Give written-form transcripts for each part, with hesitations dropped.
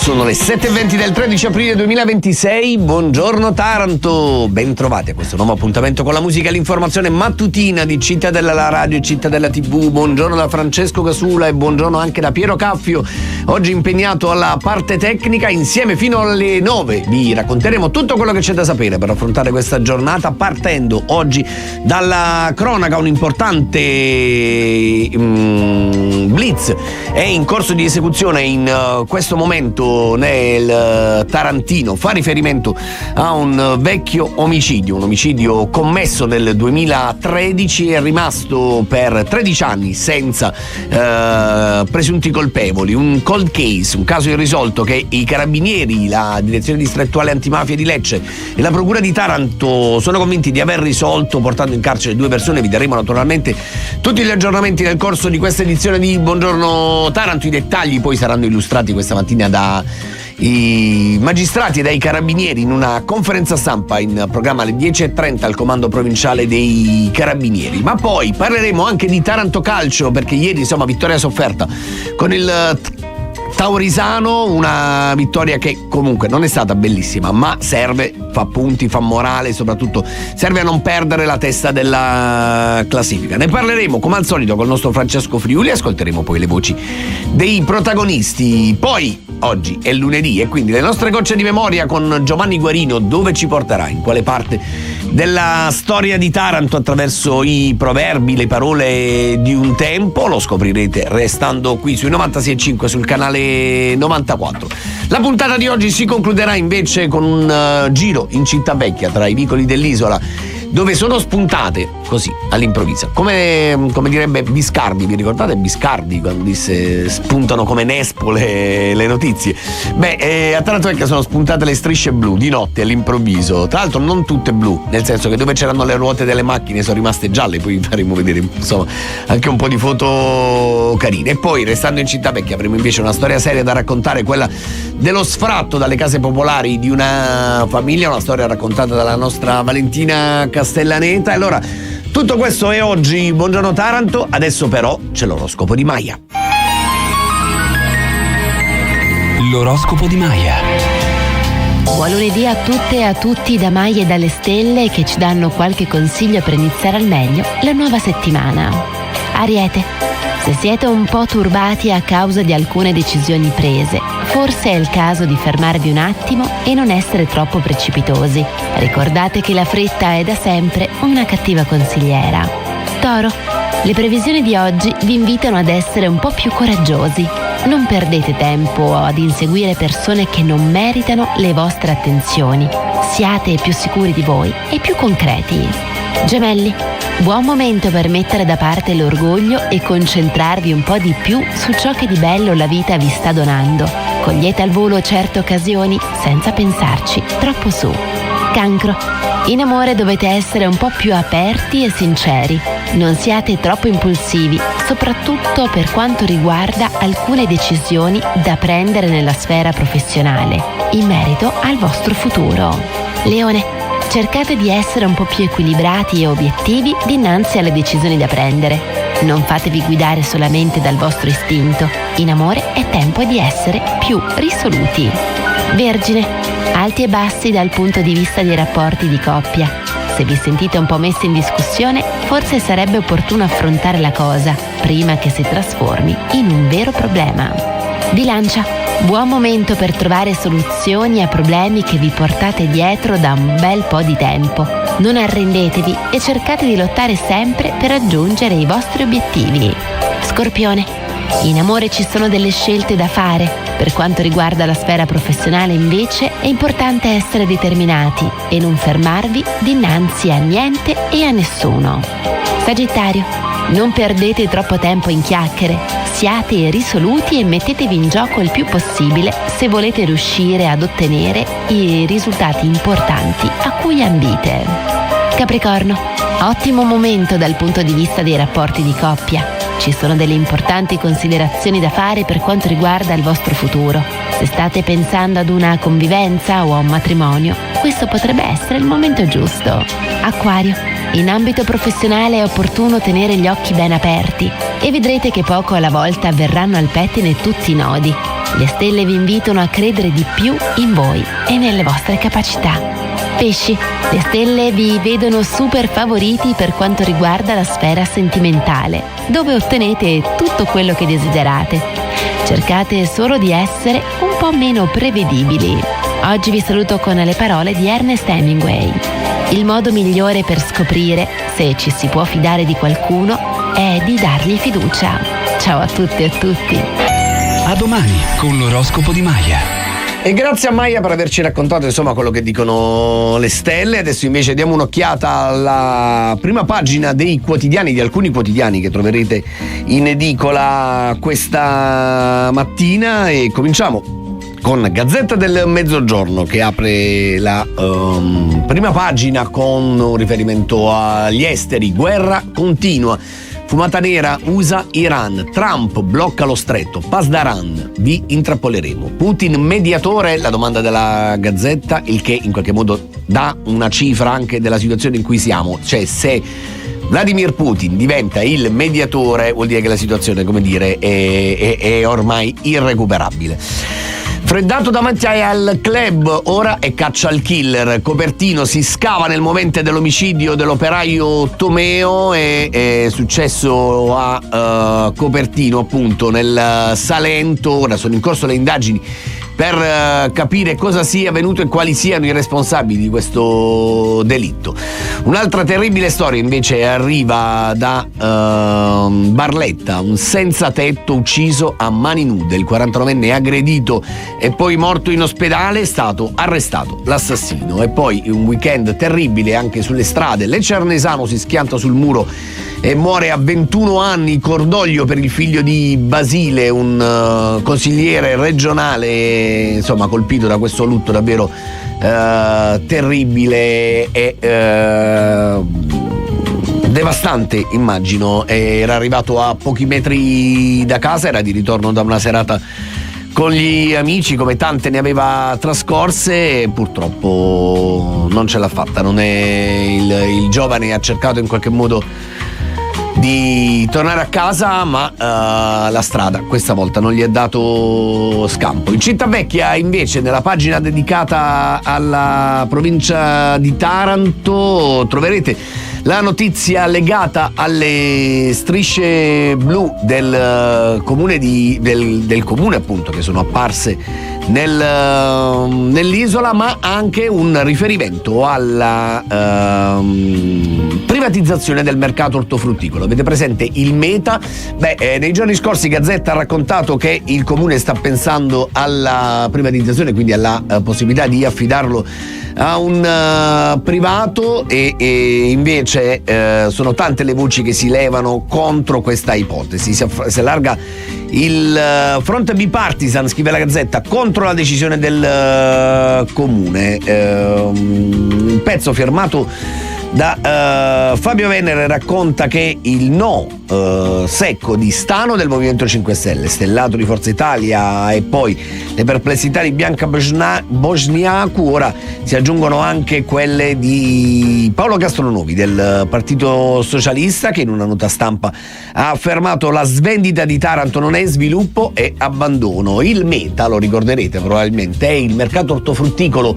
Sono le 7:20 del 13 aprile 2026, buongiorno Taranto, ben trovati a questo nuovo appuntamento con la musica e l'informazione mattutina di Cittadella la Radio e Cittadella TV. Buongiorno da Francesco Casula e buongiorno anche da Piero Caffio, oggi impegnato alla parte tecnica. Insieme fino alle 9 vi racconteremo tutto quello che c'è da sapere per affrontare questa giornata, partendo oggi dalla cronaca. Un importante blitz è in corso di esecuzione in questo momento nel Tarantino, fa riferimento a un vecchio omicidio, un omicidio commesso nel 2013, è rimasto per 13 anni senza presunti colpevoli, un cold case, un caso irrisolto che i carabinieri, la direzione distrettuale antimafia di Lecce e la procura di Taranto sono convinti di aver risolto, portando in carcere 2 persone. Vi daremo naturalmente tutti gli aggiornamenti nel corso di questa edizione di Buongiorno Taranto. I dettagli poi saranno illustrati questa mattina da i magistrati e dai carabinieri in una conferenza stampa in programma alle 10:30 al comando provinciale dei carabinieri. Ma poi parleremo anche di Taranto Calcio, perché ieri vittoria sofferta con il Taurisano, una vittoria che comunque non è stata bellissima, ma serve, fa punti, fa morale, soprattutto serve a non perdere la testa della classifica. Ne parleremo come al solito col nostro Francesco Friuli, ascolteremo poi le voci dei protagonisti. Poi oggi è lunedì e quindi le nostre gocce di memoria con Giovanni Guarino, dove ci porterà, in quale parte della storia di Taranto attraverso i proverbi, le parole di un tempo, lo scoprirete restando qui sui 96.5 sul canale 94. La puntata di oggi si concluderà invece con un giro in Città Vecchia tra i vicoli dell'isola, dove sono spuntate così all'improvviso, come direbbe Biscardi. Vi ricordate Biscardi quando disse spuntano come nespole le notizie? A Taranto Vecchia sono spuntate le strisce blu di notte all'improvviso, tra l'altro non tutte blu, nel senso che dove c'erano le ruote delle macchine sono rimaste gialle. Poi faremo vedere anche un po' di foto carine. E poi, restando in Città Vecchia, avremo invece una storia seria da raccontare, quella dello sfratto dalle case popolari di una famiglia, una storia raccontata dalla nostra Valentina Castellaneta. E allora tutto questo è oggi Buongiorno Taranto. Adesso però c'è l'oroscopo di Maia. L'oroscopo di Maia. Buon lunedì a tutte e a tutti da Maia e dalle stelle, che ci danno qualche consiglio per iniziare al meglio la nuova settimana. Ariete, se siete un po' turbati a causa di alcune decisioni prese, forse è il caso di fermarvi un attimo e non essere troppo precipitosi. Ricordate che la fretta è da sempre una cattiva consigliera. Toro, le previsioni di oggi vi invitano ad essere un po' più coraggiosi. Non perdete tempo ad inseguire persone che non meritano le vostre attenzioni. Siate più sicuri di voi e più concreti. Gemelli, buon momento per mettere da parte l'orgoglio e concentrarvi un po' di più su ciò che di bello la vita vi sta donando. Cogliete al volo certe occasioni senza pensarci troppo su. Cancro, in amore dovete essere un po' più aperti e sinceri. Non siate troppo impulsivi, soprattutto per quanto riguarda alcune decisioni da prendere nella sfera professionale, in merito al vostro futuro. Leone, cercate di essere un po' più equilibrati e obiettivi dinanzi alle decisioni da prendere. Non fatevi guidare solamente dal vostro istinto. In amore è tempo di essere più risoluti. Vergine, alti e bassi dal punto di vista dei rapporti di coppia. Se vi sentite un po' messi in discussione, forse sarebbe opportuno affrontare la cosa prima che si trasformi in un vero problema. Bilancia, buon momento per trovare soluzioni a problemi che vi portate dietro da un bel po' di tempo. Non arrendetevi e cercate di lottare sempre per raggiungere i vostri obiettivi. Scorpione, in amore ci sono delle scelte da fare. Per quanto riguarda la sfera professionale, invece, è importante essere determinati e non fermarvi dinanzi a niente e a nessuno. Sagittario, non perdete troppo tempo in chiacchiere. Siate risoluti e mettetevi in gioco il più possibile se volete riuscire ad ottenere i risultati importanti a cui ambite. Capricorno, ottimo momento dal punto di vista dei rapporti di coppia. Ci sono delle importanti considerazioni da fare per quanto riguarda il vostro futuro. Se state pensando ad una convivenza o a un matrimonio, questo potrebbe essere il momento giusto. Acquario. In ambito professionale è opportuno tenere gli occhi ben aperti e vedrete che poco alla volta verranno al pettine tutti i nodi. Le stelle vi invitano a credere di più in voi e nelle vostre capacità. Pesci, le stelle vi vedono super favoriti per quanto riguarda la sfera sentimentale, dove ottenete tutto quello che desiderate. Cercate solo di essere un po' meno prevedibili. Oggi vi saluto con le parole di Ernest Hemingway. Il modo migliore per scoprire se ci si può fidare di qualcuno è di dargli fiducia. Ciao a tutte e a tutti. A domani con l'oroscopo di Maya. E grazie a Maya per averci raccontato insomma quello che dicono le stelle. Adesso invece diamo un'occhiata alla prima pagina dei quotidiani, di alcuni quotidiani che troverete in edicola questa mattina, e cominciamo con Gazzetta del Mezzogiorno, che apre la prima pagina con un riferimento agli esteri. Guerra continua. Fumata nera USA-Iran, Trump blocca lo stretto, Pasdaran, vi intrappoleremo. Putin mediatore, la domanda della Gazzetta, il che in qualche modo dà una cifra anche della situazione in cui siamo, cioè se Vladimir Putin diventa il mediatore vuol dire che la situazione, come dire, è ormai irrecuperabile. Freddato davanti al club, ora è caccia al killer. Copertino, si scava nel momento dell'omicidio dell'operaio Tomeo, è successo a Copertino, appunto nel Salento. Ora sono in corso le indagini per capire cosa sia avvenuto e quali siano i responsabili di questo delitto. Un'altra terribile storia invece arriva da Barletta, un senza tetto ucciso a mani nude. Il 49enne aggredito e poi morto in ospedale, è stato arrestato l'assassino. E poi un weekend terribile anche sulle strade. Leccernesano si schianta sul muro e muore a 21 anni. Cordoglio per il figlio di Basile, un consigliere regionale, insomma, colpito da questo lutto davvero terribile e devastante, immagino. Era arrivato a pochi metri da casa, era di ritorno da una serata con gli amici, come tante ne aveva trascorse, e purtroppo non ce l'ha fatta. Non è il giovane ha cercato in qualche modo di tornare a casa, ma la strada questa volta non gli è dato scampo. In Città Vecchia invece, nella pagina dedicata alla provincia di Taranto, troverete la notizia legata alle strisce blu del comune del comune, appunto, che sono apparse nell'isola, ma anche un riferimento alla privatizzazione del mercato ortofrutticolo. Avete presente il Meta? Nei giorni scorsi Gazzetta ha raccontato che il comune sta pensando alla privatizzazione, quindi alla possibilità di affidarlo a un privato, e invece sono tante le voci che si levano contro questa ipotesi. Si allarga il fronte bipartisan, scrive la Gazzetta, contro la decisione del comune. Un pezzo firmato da Fabio Venere racconta che il no secco di Stano del Movimento 5 Stelle, stellato di Forza Italia, e poi le perplessità di Bianca Bosniaku, ora si aggiungono anche quelle di Paolo Castronovi del Partito Socialista, che in una nota stampa ha affermato: la svendita di Taranto non è sviluppo, è abbandono. Il Meta, lo ricorderete probabilmente, è il mercato ortofrutticolo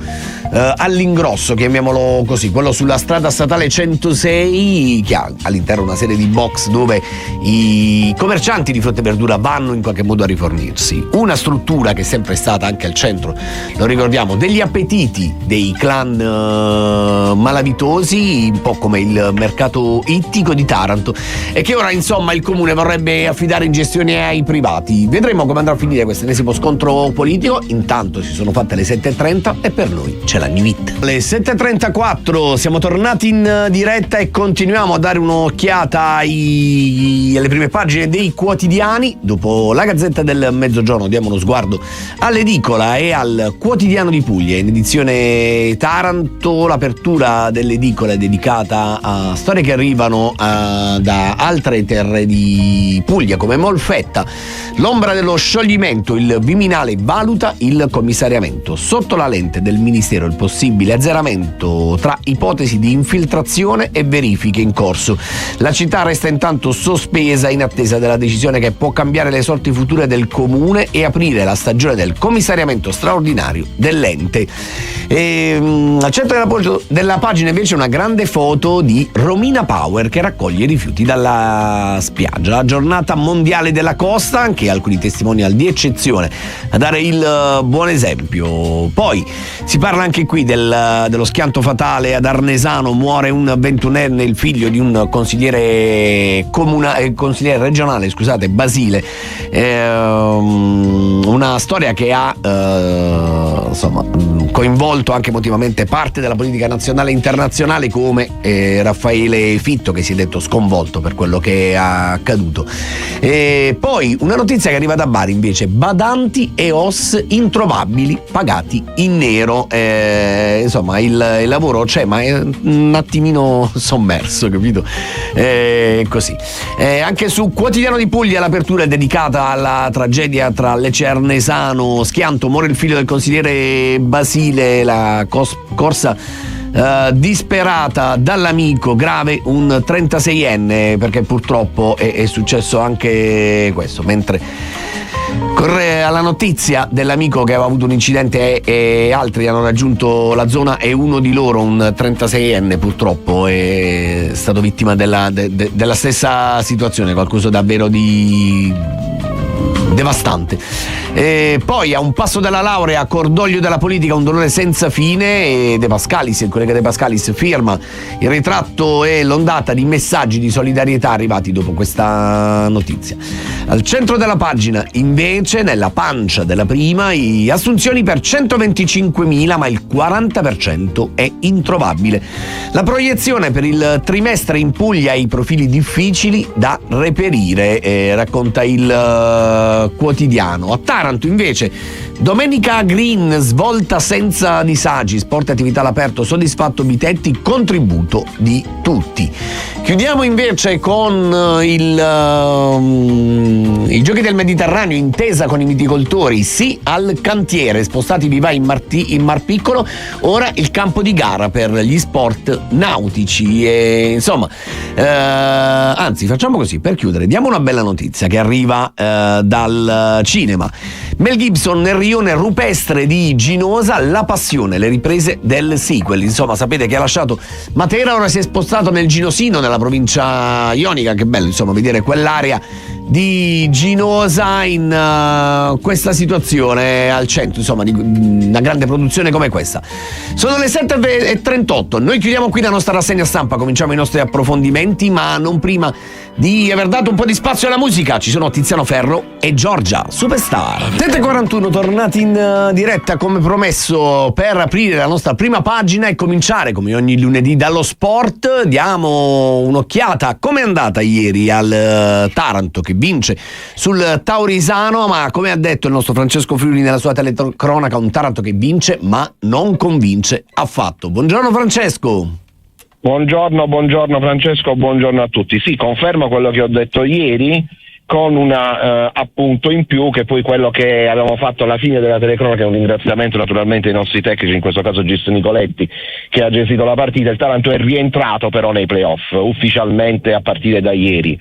all'ingrosso, chiamiamolo così, quello sulla strada statale 106, che ha all'interno una serie di box dove i commercianti di frutta e verdura vanno in qualche modo a rifornirsi. Una struttura che è sempre stata anche al centro, lo ricordiamo, degli appetiti dei clan malavitosi, un po' come il mercato ittico di Taranto, e che ora insomma il comune vorrebbe affidare in gestione ai privati. Vedremo come andrà a finire questo ennesimo scontro politico. Intanto si sono fatte le 7:30 e per noi c'è la New Hit. Le 7:34, siamo tornati in diretta e continuiamo a dare un'occhiata ai alle prime pagine dei quotidiani. Dopo la Gazzetta del Mezzogiorno diamo uno sguardo all'edicola e al Quotidiano di Puglia. In edizione Taranto l'apertura dell'edicola è dedicata a storie che arrivano da altre terre di Puglia come Molfetta. L'ombra dello scioglimento, il Viminale valuta il commissariamento. Sotto la lente del Ministero il possibile azzeramento tra ipotesi di infiltrazione e verifiche in corso. La città resta intanto sospesa in attesa della decisione che può cambiare le sorti future del comune e aprire la stagione del commissariamento straordinario dell'ente. Al centro della pagina invece una grande foto di Romina Power che raccoglie i rifiuti dalla spiaggia. La giornata mondiale della costa, anche alcuni testimonial di eccezione a dare il buon esempio. Poi si parla anche qui dello schianto fatale ad Arnesano, muore un 21enne, il figlio di un consigliere regionale, Basile. Una storia che ha coinvolto anche emotivamente parte della politica nazionale e internazionale, come Raffaele Fitto, che si è detto sconvolto per quello che è accaduto. E poi una notizia che arriva da Bari invece: badanti e OS introvabili pagati in nero. Il lavoro c'è, ma è un attimino sommerso, capito? Così. Anche su Quotidiano di Puglia l'apertura è dedicata alla tragedia tra Lecce e Arnesano. Schianto, muore il figlio del consigliere Basile, la corsa disperata dall'amico, grave un 36enne, perché purtroppo è successo anche questo. Mentre corre alla notizia dell'amico che aveva avuto un incidente e altri hanno raggiunto la zona, e uno di loro, un 36enne, purtroppo è stato vittima della stessa situazione, qualcosa davvero di devastante. Poi a un passo dalla laurea, cordoglio della politica, un dolore senza fine, e De Pascalis, il collega De Pascalis, firma il ritratto e l'ondata di messaggi di solidarietà arrivati dopo questa notizia. Al centro della pagina invece, nella pancia della prima, assunzioni per 125.000, ma il 40% è introvabile. La proiezione per il trimestre in Puglia, i profili difficili da reperire, racconta il Quotidiano. A Taranto invece domenica green, svolta senza disagi, sport e attività all'aperto, soddisfatto Bitetti, contributo di tutti. Chiudiamo invece con i giochi del Mediterraneo, intesa con i viticoltori, sì al cantiere, spostati vivai in Mar Piccolo, ora il campo di gara per gli sport nautici. E anzi, facciamo così, per chiudere diamo una bella notizia che arriva dal cinema. Mel Gibson nel rione rupestre di Ginosa, la passione, le riprese del sequel. Sapete che ha lasciato Matera, ora si è spostato nel Ginosino, nella provincia ionica. Che bello vedere quell'area di Ginosa in questa situazione al centro, di una grande produzione come questa. Sono le 7:38, noi chiudiamo qui la nostra rassegna stampa, cominciamo i nostri approfondimenti, ma non prima di aver dato un po' di spazio alla musica. Ci sono Tiziano Ferro e Giorgia Superstar. 7:41, tornati in diretta come promesso per aprire la nostra prima pagina e cominciare come ogni lunedì dallo sport. Diamo un'occhiata a come è andata ieri al Taranto, che vince sul Taurisano, ma come ha detto il nostro Francesco Friuli nella sua telecronaca, un Taranto che vince ma non convince affatto. Buongiorno Francesco. Buongiorno Francesco, buongiorno a tutti. Sì, confermo quello che ho detto ieri, con un appunto in più, che poi quello che avevamo fatto alla fine della telecronaca, un ringraziamento naturalmente ai nostri tecnici, in questo caso Gisto Nicoletti, che ha gestito la partita. Il Taranto è rientrato però nei playoff ufficialmente a partire da ieri.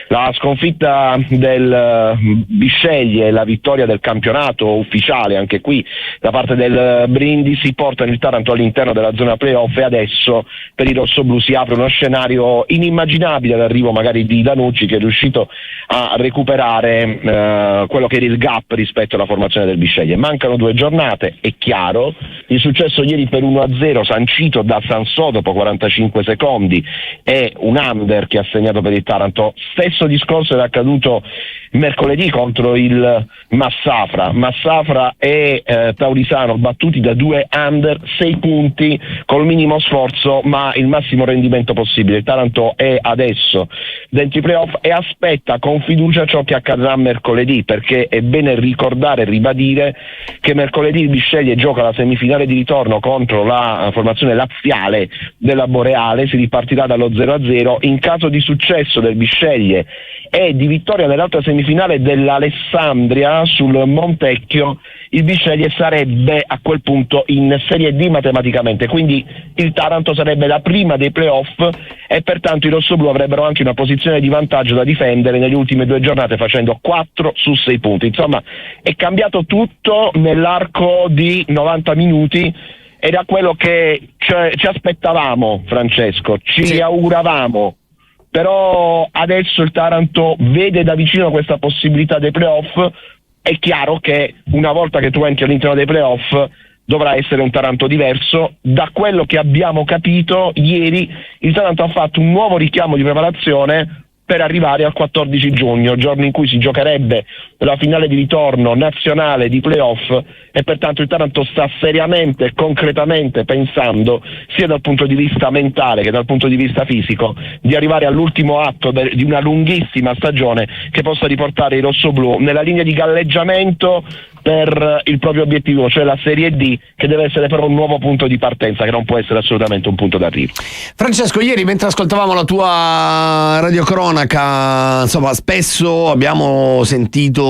La sconfitta del Bisceglie e la vittoria del campionato ufficiale anche qui da parte del Brindisi portano il Taranto all'interno della zona playoff, e adesso per i rossoblù si apre uno scenario inimmaginabile, l'arrivo magari di Danucci, che è riuscito a recuperare quello che era il gap rispetto alla formazione del Bisceglie. Mancano 2 giornate, è chiaro. Il successo ieri per 1-0 sancito da Sansò dopo 45 secondi è un under che ha segnato per il Taranto. Stesso discorso era accaduto mercoledì contro il Massafra e Taurisano, battuti da 2 under, 6 punti col minimo sforzo ma il massimo rendimento possibile. Il Taranto è adesso dentro i playoff e aspetta con fiducia ciò che accadrà mercoledì, perché è bene ricordare e ribadire che mercoledì il Bisceglie gioca la semifinale di ritorno contro la formazione laziale della Boreale, si ripartirà dallo 0-0. In caso di successo del Bisceglie e di vittoria nell'altra semifinale dell'Alessandria sul Montecchio, il Bisceglie sarebbe a quel punto in Serie D matematicamente, quindi il Taranto sarebbe la prima dei playoff e pertanto i rossoblù avrebbero anche una posizione di vantaggio da difendere nelle ultime 2 giornate facendo 4 su 6 punti. Insomma, è cambiato tutto nell'arco di 90 minuti ed è quello che ci aspettavamo, Francesco, ci auguravamo. Però adesso il Taranto vede da vicino questa possibilità dei playoff. È chiaro che una volta che tu entri all'interno dei playoff dovrà essere un Taranto diverso. Da quello che abbiamo capito ieri, il Taranto ha fatto un nuovo richiamo di preparazione per arrivare al 14 giugno, giorno in cui si giocherebbe la finale di ritorno nazionale di playoff, e pertanto il Taranto sta seriamente e concretamente pensando, sia dal punto di vista mentale che dal punto di vista fisico, di arrivare all'ultimo atto di una lunghissima stagione che possa riportare i rossoblù nella linea di galleggiamento per il proprio obiettivo, cioè la Serie D, che deve essere però un nuovo punto di partenza, che non può essere assolutamente un punto d'arrivo. Francesco, ieri mentre ascoltavamo la tua radiocronaca, insomma, spesso abbiamo sentito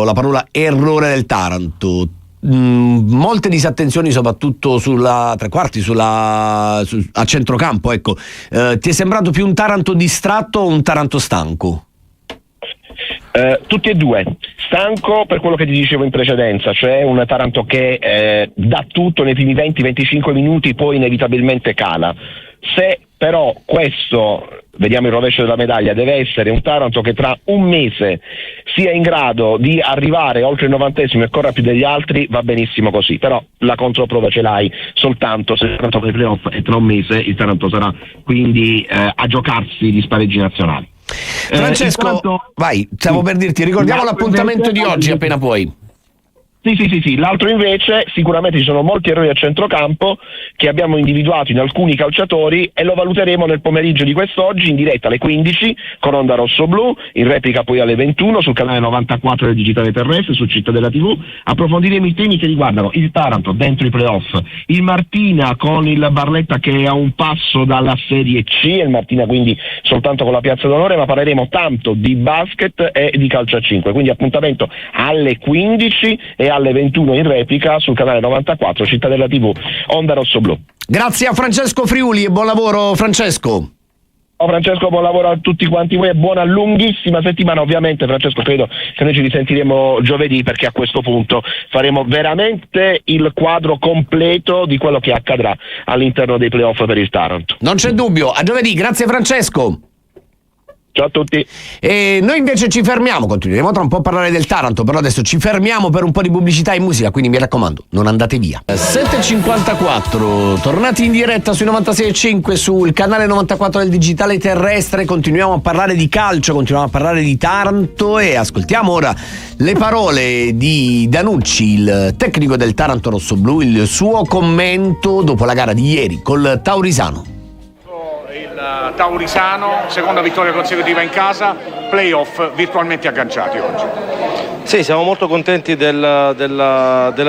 la parola errore del Taranto. Molte disattenzioni soprattutto sulla tre quarti, a centrocampo, ecco. Ti è sembrato più un Taranto distratto o un Taranto stanco? Tutti e due. Stanco per quello che ti dicevo in precedenza, cioè un Taranto che dà tutto nei primi 20-25 minuti, poi inevitabilmente cala. Se però questo, vediamo il rovescio della medaglia, deve essere un Taranto che tra un mese sia in grado di arrivare oltre il 90esimo e corra più degli altri, va benissimo così, però la controprova ce l'hai soltanto se il Taranto fa i playoff e tra un mese il Taranto sarà quindi a giocarsi gli spareggi nazionali. Francesco, vai, stavo per dirti, ricordiamo l'appuntamento di oggi appena puoi. Sì. L'altro invece, sicuramente ci sono molti errori a centrocampo che abbiamo individuato in alcuni calciatori e lo valuteremo nel pomeriggio di quest'oggi in diretta alle 15 con Onda Rosso Blu, in replica poi alle 21 sul canale 94 del Digitale Terrestre, su Cittadella TV. Approfondiremo i temi che riguardano il Taranto dentro i playoff, il Martina con il Barletta che è a un passo dalla Serie C, e il Martina quindi soltanto con la Piazza d'Onore, ma parleremo tanto di basket e di calcio a 5, quindi appuntamento alle 15 e alle 21 in replica sul canale 94 Cittadella TV, Onda Rosso Blu. Grazie a Francesco Friuli e buon lavoro, Francesco. Francesco, buon lavoro a tutti quanti voi e buona lunghissima settimana. Ovviamente, Francesco, credo che noi ci risentiremo giovedì, perché a questo punto faremo veramente il quadro completo di quello che accadrà all'interno dei playoff per il Taranto. Non c'è dubbio, a giovedì. Grazie Francesco. Ciao a tutti. E noi invece ci fermiamo, continueremo tra un po' a parlare del Taranto, però adesso ci fermiamo per un po' di pubblicità e musica, quindi mi raccomando, non andate via. 7.54, tornati in diretta sui 96.5 sul canale 94 del Digitale Terrestre, continuiamo a parlare di calcio, continuiamo a parlare di Taranto e ascoltiamo ora le parole di Danucci, il tecnico del Taranto Rossoblu, il suo commento dopo la gara di ieri col Taurisano. Taurisano, seconda vittoria consecutiva in casa, playoff virtualmente agganciati oggi. Sì, siamo molto contenti della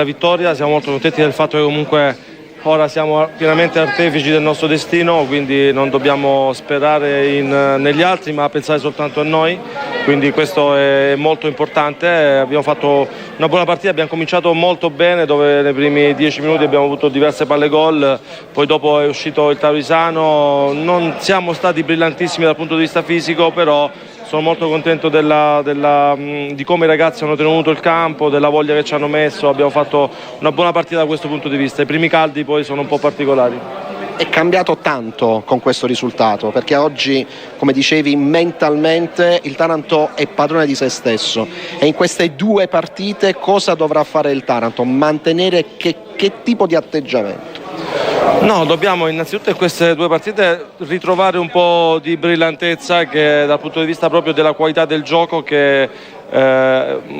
vittoria, siamo molto contenti del fatto che comunque ora siamo pienamente artefici del nostro destino, quindi non dobbiamo sperare negli altri ma pensare soltanto a noi, quindi questo è molto importante. Abbiamo fatto una buona partita, abbiamo cominciato molto bene, dove nei primi 10 minuti abbiamo avuto diverse palle gol, poi dopo è uscito il Taurisano, non siamo stati brillantissimi dal punto di vista fisico, però sono molto contento di come i ragazzi hanno tenuto il campo, della voglia che ci hanno messo, abbiamo fatto una buona partita da questo punto di vista. I primi caldi poi sono un po' particolari. È cambiato tanto con questo risultato, perché oggi, come dicevi, mentalmente il Taranto è padrone di se stesso, e in queste 2 partite cosa dovrà fare il Taranto? Mantenere che tipo di atteggiamento? No, dobbiamo innanzitutto in queste due partite ritrovare un po' di brillantezza, che dal punto di vista proprio della qualità del gioco, che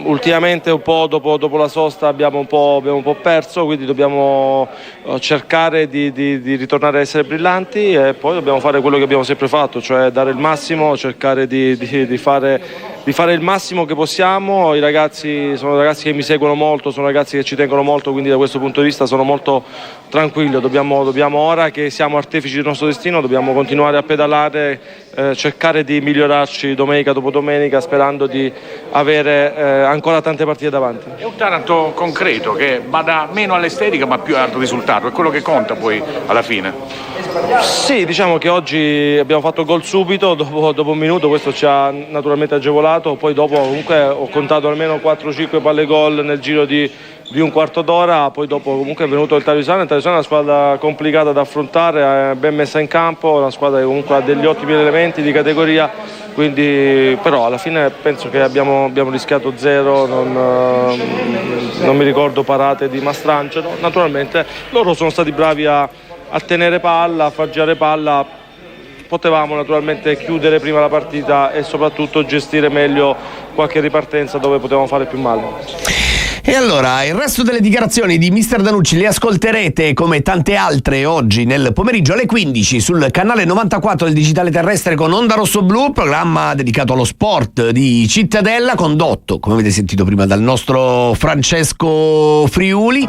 ultimamente un po' dopo la sosta abbiamo un po' perso, quindi dobbiamo cercare di ritornare a essere brillanti, e poi dobbiamo fare quello che abbiamo sempre fatto, cioè dare il massimo, cercare di fare il massimo che possiamo. I ragazzi sono ragazzi che mi seguono molto, sono ragazzi che ci tengono molto, quindi da questo punto di vista sono molto tranquillo. Dobbiamo ora che siamo artefici del nostro destino, dobbiamo continuare a pedalare, cercare di migliorarci domenica dopo domenica, sperando di avere ancora tante partite davanti. È un Taranto concreto che bada meno all'estetica ma più al risultato, è quello che conta poi alla fine. Sì, diciamo che oggi abbiamo fatto gol subito dopo un minuto, questo ci ha naturalmente agevolato, poi dopo comunque ho contato almeno 4-5 palle gol nel giro di un quarto d'ora, poi dopo comunque è venuto il Tarisana. Il Tarisana è una squadra complicata da affrontare, ben messa in campo, una squadra che comunque ha degli ottimi elementi di categoria, quindi però alla fine penso che abbiamo rischiato 0, non mi ricordo parate di Mastrangelo. Naturalmente loro sono stati bravi a tenere palla, a far girare palla, potevamo naturalmente chiudere prima la partita e soprattutto gestire meglio qualche ripartenza dove potevamo fare più male. E allora, il resto delle dichiarazioni di Mister Danucci le ascolterete come tante altre oggi nel pomeriggio alle 15 sul canale 94 del digitale terrestre con Onda Rosso Blu, programma dedicato allo sport di Cittadella, condotto, come avete sentito prima, dal nostro Francesco Friuli.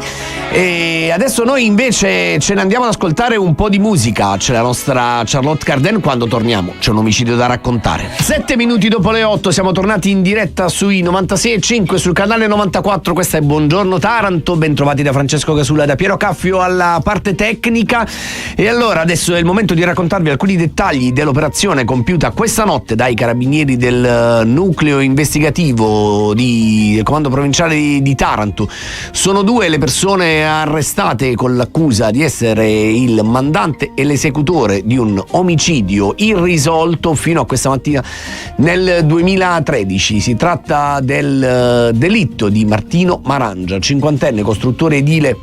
E adesso noi invece ce ne andiamo ad ascoltare un po' di musica. C'è la nostra Charlotte Cardin. Quando torniamo c'è un omicidio da raccontare. 7 minuti dopo le 8 siamo tornati in diretta sui 96.5 sul canale 94. Questa è Buongiorno Taranto, ben trovati da Francesco Casulla e da Piero Caffio alla parte tecnica. E allora adesso è il momento di raccontarvi alcuni dettagli dell'operazione compiuta questa notte dai carabinieri del nucleo investigativo del comando provinciale di Taranto. Sono 2 le persone arrestate con l'accusa di essere il mandante e l'esecutore di un omicidio irrisolto fino a questa mattina nel 2013. Si tratta del delitto di Martino Marangia, 50enne costruttore edile,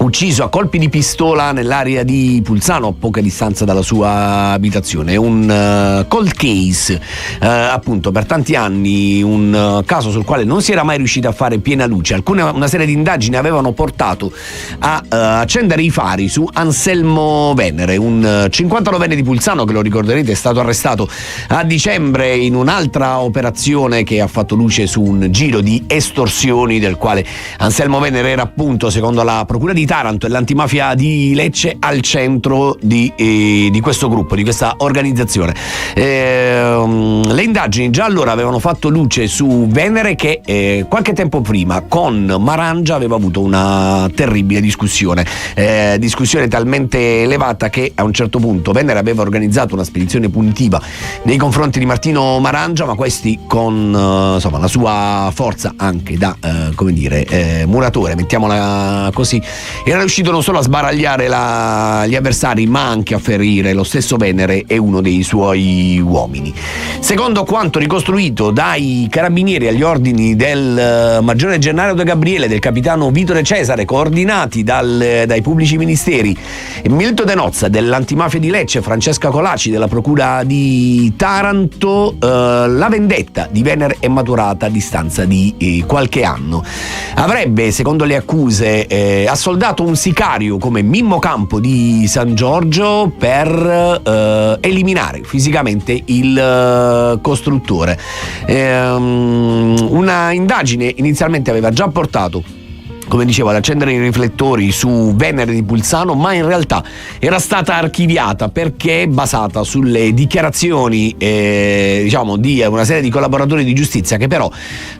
ucciso a colpi di pistola nell'area di Pulsano, a poca distanza dalla sua abitazione. È un cold case, appunto, per tanti anni un caso sul quale non si era mai riusciti a fare piena luce. Una serie di indagini avevano portato a accendere i fari su Anselmo Venere, un 59enne di Pulsano che, lo ricorderete, è stato arrestato a dicembre in un'altra operazione che ha fatto luce su un giro di estorsioni del quale Anselmo Venere era, appunto, secondo la procura di Taranto e l'antimafia di Lecce, al centro di questo gruppo, di questa organizzazione. Le indagini già allora avevano fatto luce su Venere, che qualche tempo prima con Marangia aveva avuto una terribile discussione talmente elevata che a un certo punto Venere aveva organizzato una spedizione punitiva nei confronti di Martino Marangia, ma questi con la sua forza anche da muratore, mettiamola così, era riuscito non solo a sbaragliare gli avversari, ma anche a ferire lo stesso Venere e uno dei suoi uomini. Secondo quanto ricostruito dai carabinieri agli ordini del maggiore Gennaro De Gabriele, del capitano Vito De Cesare, coordinati dai pubblici ministeri Milton De Nozza dell'antimafia di Lecce, Francesca Colaci della procura di Taranto, la vendetta di Venere è maturata a distanza di qualche anno. Avrebbe, secondo le accuse, assoldato un sicario come Mimmo Campo di San Giorgio per eliminare fisicamente il costruttore. Una indagine inizialmente aveva già portato, come dicevo, ad accendere i riflettori su Venere di Pulsano, ma in realtà era stata archiviata perché basata sulle dichiarazioni di una serie di collaboratori di giustizia che però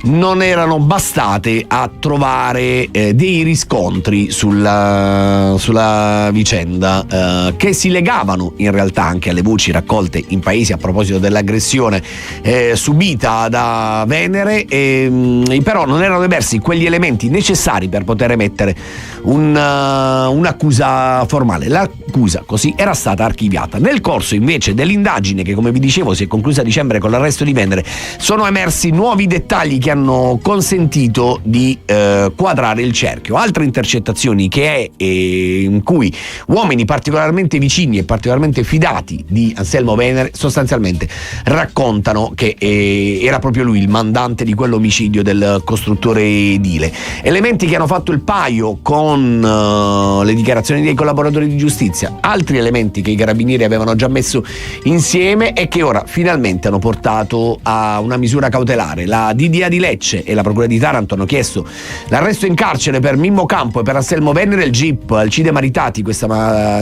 non erano bastate a trovare dei riscontri sulla vicenda, che si legavano in realtà anche alle voci raccolte in paesi a proposito dell'aggressione subita da Venere, però non erano emersi quegli elementi necessari per per poter emettere un'accusa formale. L'accusa così era stata archiviata. Nel corso invece dell'indagine, che come vi dicevo si è conclusa a dicembre con l'arresto di Venere, sono emersi nuovi dettagli che hanno consentito di quadrare il cerchio. Altre intercettazioni in cui uomini particolarmente vicini e particolarmente fidati di Anselmo Venere sostanzialmente raccontano che era proprio lui il mandante di quell'omicidio del costruttore edile. Elementi che hanno fatto il paio con le dichiarazioni dei collaboratori di giustizia, altri elementi che i carabinieri avevano già messo insieme e che ora finalmente hanno portato a una misura cautelare. La DDA di Lecce e la Procura di Taranto hanno chiesto l'arresto in carcere per Mimmo Campo e per Anselmo Venere. Il GIP Alcide Maritati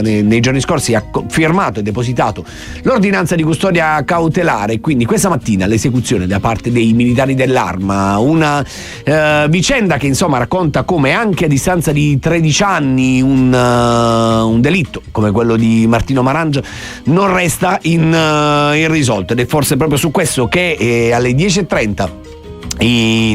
nei giorni scorsi ha firmato e depositato l'ordinanza di custodia cautelare, quindi questa mattina l'esecuzione da parte dei militari dell'Arma. Una vicenda che insomma racconta come anche a distanza di 13 anni un delitto come quello di Martino Marangia non resta irrisolto, ed è forse proprio su questo che alle 10:30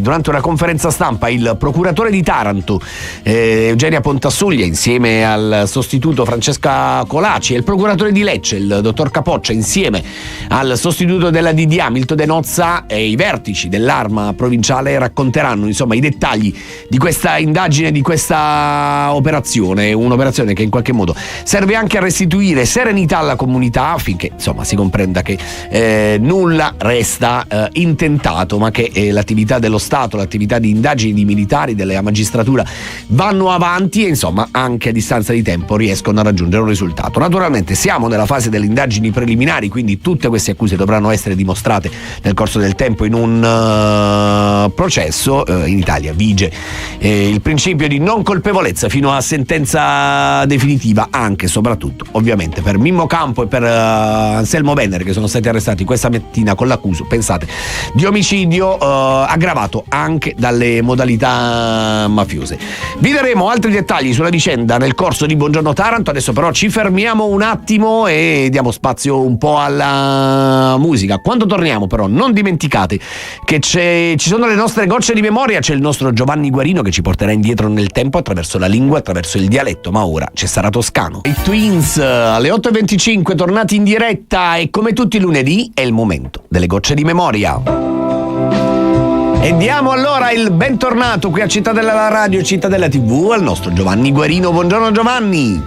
durante una conferenza stampa il procuratore di Taranto Eugenia Pontassuglia insieme al sostituto Francesca Colaci e il procuratore di Lecce il dottor Capoccia insieme al sostituto della DDA Milton De Nozza e i vertici dell'Arma provinciale racconteranno insomma i dettagli di questa indagine, di questa operazione, un'operazione che in qualche modo serve anche a restituire serenità alla comunità affinché insomma si comprenda che nulla resta intentato, ma che l'attività dello Stato, l'attività di indagini di militari, della magistratura vanno avanti e insomma anche a distanza di tempo riescono a raggiungere un risultato. Naturalmente siamo nella fase delle indagini preliminari, quindi tutte queste accuse dovranno essere dimostrate nel corso del tempo in un processo. In Italia vige il principio di non colpevolezza fino a sentenza definitiva, anche e soprattutto ovviamente per Mimmo Campo e per Anselmo Venere, che sono stati arrestati questa mattina con l'accusa, pensate, di omicidio aggravato anche dalle modalità mafiose. Vi daremo altri dettagli sulla vicenda nel corso di Buongiorno Taranto. Adesso però ci fermiamo un attimo e diamo spazio un po' alla musica. Quando torniamo però non dimenticate che ci sono le nostre gocce di memoria, c'è il nostro Giovanni Guarino che ci porterà indietro nel tempo attraverso la lingua, attraverso il dialetto, ma ora c'è Sara Toscano. I Twins alle 8:25 tornati in diretta e come tutti i lunedì è il momento delle gocce di memoria. E diamo allora il bentornato qui a Cittadella Radio e Cittadella TV al nostro Giovanni Guarino. Buongiorno Giovanni.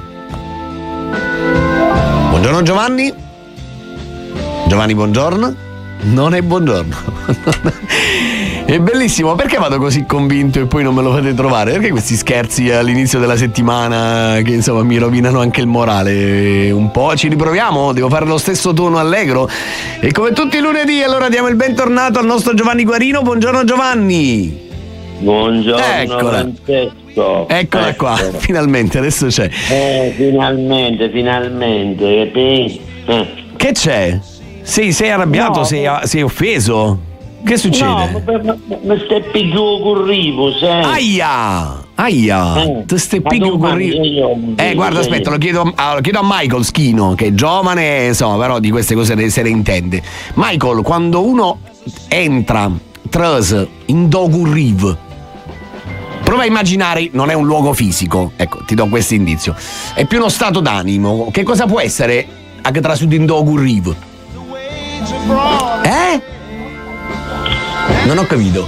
Buongiorno Giovanni. Giovanni, buongiorno. Non è buongiorno. È bellissimo, perché vado così convinto e poi non me lo fate trovare? Perché questi scherzi all'inizio della settimana che insomma mi rovinano anche il morale un po'? Ci riproviamo, devo fare lo stesso tono allegro e come tutti i lunedì allora diamo il bentornato al nostro Giovanni Guarino. Buongiorno Giovanni. Buongiorno Eccola. Francesco. Eccola qua, finalmente, adesso c'è. Finalmente. Che c'è? Sei arrabbiato? No. Sei offeso? Che succede? No, mi stai pigliando col rivo, sai? Aia, ti stai pigliando col rivo. Guarda, aspetta, lo chiedo a Michael Schino, che è giovane, insomma, però di queste cose se ne intende. Michael, quando uno entra in Dogu Riv, prova a immaginare, non è un luogo fisico, ecco, ti do questo indizio, è più uno stato d'animo. Che cosa può essere anche trasudito in Dogu Riv? Non ho capito.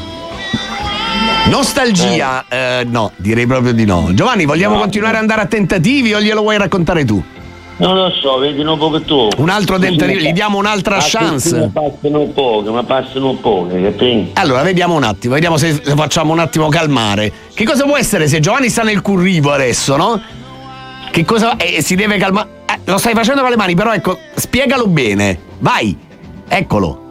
Nostalgia? No, direi proprio di no. Giovanni, vogliamo continuare ad andare a tentativi o glielo vuoi raccontare tu? Non lo so, vedi un po' che tu. Un altro tentativo, gli diamo un'altra chance. Ma passano poche, capito? Allora, vediamo un attimo, vediamo se facciamo un attimo calmare. Che cosa può essere se Giovanni sta nel currivo adesso, no? Che cosa si deve calmare? Lo stai facendo con le mani, però ecco, spiegalo bene. Vai, eccolo.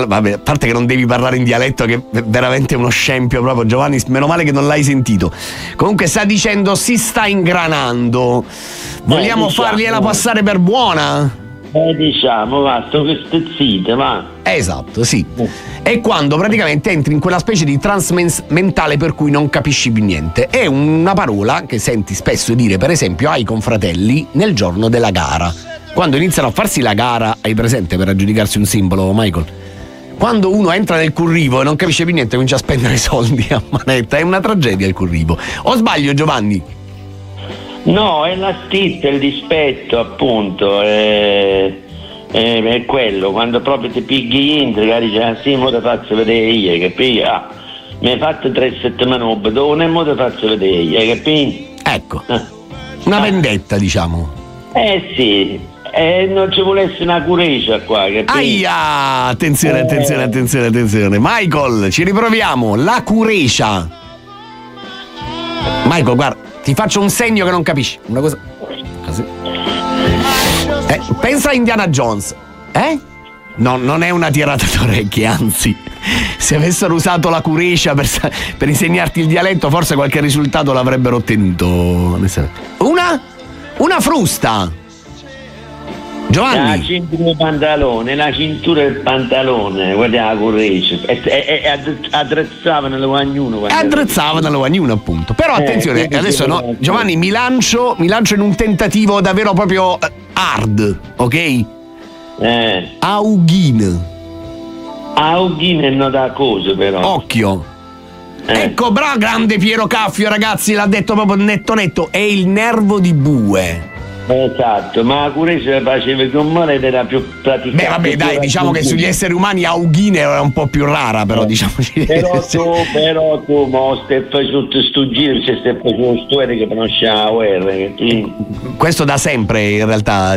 Vabbè, a parte che non devi parlare in dialetto, che è veramente uno scempio proprio, Giovanni, meno male che non l'hai sentito. Comunque sta dicendo si sta ingranando. Vogliamo fargliela passare per buona? Diciamo, va, sto che stezzite, va. Esatto, sì. È quando praticamente entri in quella specie di trance mentale per cui non capisci più niente. È una parola che senti spesso dire, per esempio, ai confratelli nel giorno della gara. Quando iniziano a farsi la gara, hai presente, per aggiudicarsi un simbolo, Michael? quando uno entra nel currivo e non capisce più niente, comincia a spendere soldi a manetta. È una tragedia il currivo. O sbaglio, Giovanni? No, è la stitta, il dispetto, appunto. È quello, quando proprio ti pigli intriga, dici, sì, mo te faccio vedere io, capi? Mi hai fatto 3 settimane dopo, non mo te faccio vedere io, capi? Ecco, una vendetta, diciamo. Sì, non ci volesse una curecia qua, capi? Aia, attenzione. Michael, ci riproviamo, la curecia. Michael, guarda, ti faccio un segno che non capisci, una cosa così. Pensa a Indiana Jones, No, non è una tirata d'orecchie, anzi, se avessero usato la curecia per insegnarti il dialetto, forse qualche risultato l'avrebbero ottenuto. Una frusta. Giovanni. La cintura del pantalone, guarda la curecia. Attrezzavano le guagnune. Attrezzavano le guagnune, appunto. Però attenzione, adesso no, Giovanni, mi lancio in un tentativo davvero proprio hard, ok? Aughine è una da cosa, però. Occhio. Ecco, bravo, grande Piero Caffio, ragazzi, l'ha detto proprio netto. È il nervo di bue. Esatto, ma la curecia faceva con male ed era più praticata. Beh, vabbè, dai, diciamo che sugli esseri umani aughine è un po' più rara, però diciamoci. Però tu mo stai facendo sto giro, se stai facendo storie che conosci la guerra. Questo da sempre, in realtà,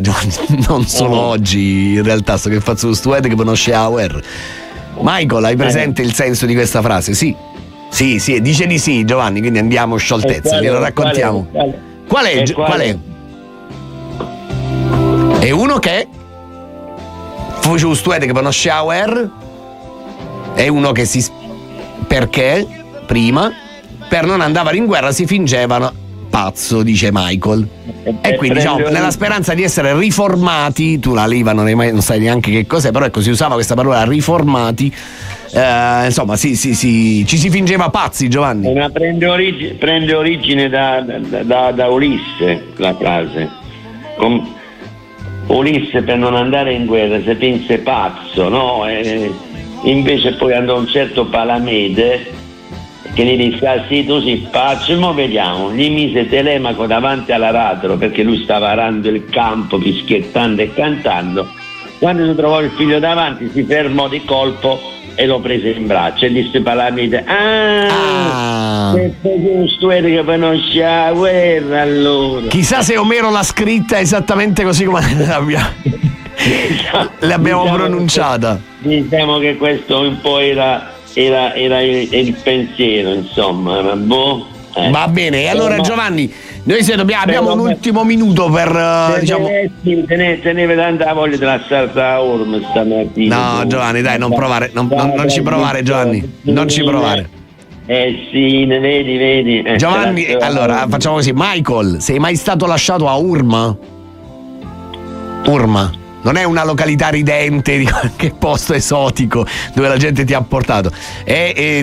non solo oggi, in realtà, sto che faccio storie che conosci la guerra. Michael, hai presente il senso di questa frase? Sì, dice di sì, Giovanni, quindi andiamo scioltezza, glielo raccontiamo. Qual è? È uno che fece un studio che conosce la guerra, è uno che perché prima, per non andare in guerra, si fingevano pazzo, dice Michael. E quindi, diciamo, nella speranza di essere riformati, tu la leva non sai neanche che cos'è, però ecco, si usava questa parola, riformati. Insomma, ci si fingeva pazzi, Giovanni. Ma prende origine da Ulisse, la frase. Ulisse, per non andare in guerra, si finse pazzo, no? Invece poi andò un certo Palamede che gli disse: sì, tu sei pazzo, mo vediamo. Gli mise Telemaco davanti all'aratro, perché lui stava arando il campo, fischiettando e cantando. Quando si trovò il figlio davanti, si fermò di colpo e lo prese in braccio e disse Palamede: che giusto che conosce la guerra, allora. Chissà se Omero l'ha scritta esattamente così come l'abbiamo pronunciata. Diciamo che questo un po' era il pensiero, insomma. Va bene, e allora Giovanni, noi abbiamo un ultimo minuto per diciamo. Teneve tanta voglia di lasciare la orma stamattina. No, Giovanni, dai, non ci provare, Giovanni, non ci provare. Sì, ne vedi. Giovanni, allora facciamo così. Michael, sei mai stato lasciato a Urma? Urma non è una località ridente di qualche posto esotico dove la gente ti ha portato,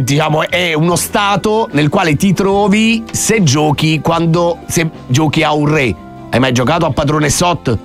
diciamo, è uno stato nel quale ti trovi se giochi a un re. Hai mai giocato a Padrone Sot?